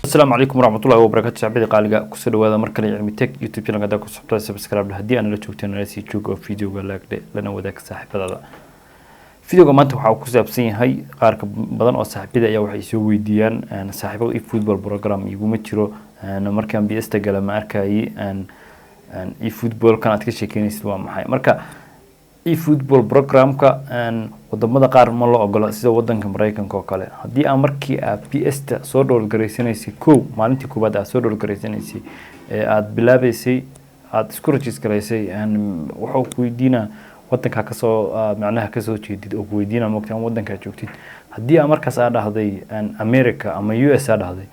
السلام عليكم ورحمة الله وبركاته. شعبي قالقة كسر وهذا مركز علمي تك يوتيوب channel قدر كسبت سبسكرايب لهدي أنا لشوفتي أنا لسه شوك فيديو قال لك لنا وذاك صاحب هذا فيديو كمان تحاول كسب سين هاي قارك بدن أو صاحب بدأ يوحي يسوي ديان أنا صاحبه إي فوتبول بروجرام يقوم يشرو أنا مركز بيستقل مركزي أن إي فوتبول كانت كشيء كني سوا معي مركز إي فوتبول بروجرام كأن wadamada qaar ma loo ogolo sida wadanka Mareykanka oo kale hadii aan markii PS soo doorgareysanaysi maalintii koobaad soo doorgareysanaysi aad bilaabaysay aad isku register-gareysay wuxuu ku weydiina wadanka ka soo macnaha ka soo jeedid oo ku weydiina moogtaan wadanka joogtid hadii aan markaas dhahday America ama US dhahday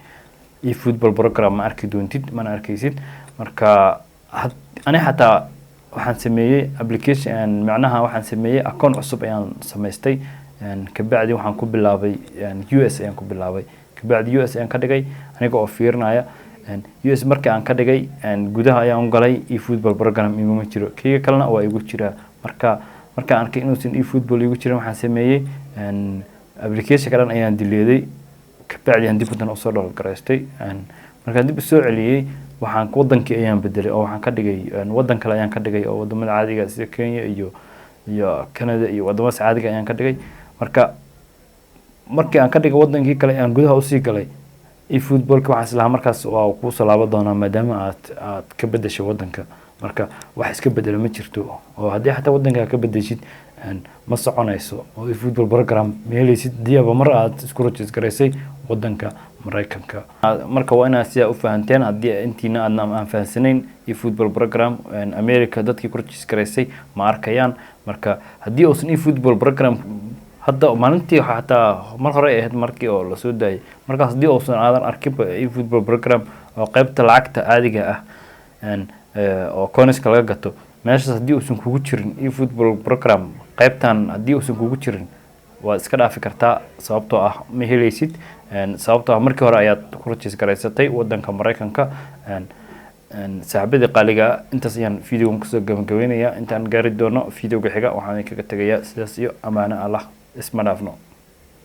ee football program ma arki doontid ma arkaysid marka ani xataa waxaan sameeyay application macnaha waxaan sameeyay account cusub ayaan sameystay kabacdi waxaan ku bilaabay US ayaan ku bilaabay kabacdi US ayaan ka dhigay aniga oo fiirnaya US markii aan ka dhigay gudaha ayaan galay e-football program iguma jiro kiga kalena waa igu jira marka aan arkay inuu sin e-football igu jiro waxaan sameeyay application kalan ayaan dileeday kabacdi aan dib u soo doorgareystay marka dib soo celiyay waxaan wadankii ayaan bedelay oo waxaan ka dhigay wadan kale ayaan ka dhigay oo wadamada caadiga sida Kenya iyo Canada iyo wadamada caadiga ayaan ka dhigay markii aan ka dhigay wadankii kale aan gudaha u sii galay e-footballka waxaan islaha markaas waa ku salaabo doonaa maadaama aad ka bedeshay wadanka marka wax iska bedelo ma jirto oo hadii xataa wadanka ka bedeshid ma soconayso oo e-football program meelaysid diyaaba mar aad isku register-gareysay wadanka Mareykanka marka waa inaad si u fahanteen hadii intiina aan fahansanayn e-football program America dadkii ku register-gareysay ma arkayaan marka hadii uusan e-football program hadda maalintii xataa mar hore ahayd markii oo la soo daayay markaas hadii uusan aadan arkin e-football program oo qaybta lacagta caadiga ah oo coins laga gato meeshaas hadii uusan kugu jirin e-football program qaybtan hadii uusan kugu jirin waa iska dhaafi kartaa sababtoo ah ma helaysid sababtoo ah markii hore ayaad ku register-gareysatay wadanka Mareykanka saaxiibada qaaliga intaas ayaan video-gan kusoo gabagabeynaya intaan gaari doono video-ga xiga waxaan kaga tagayaa sidaas iyo amaana Allah isma dhaafno.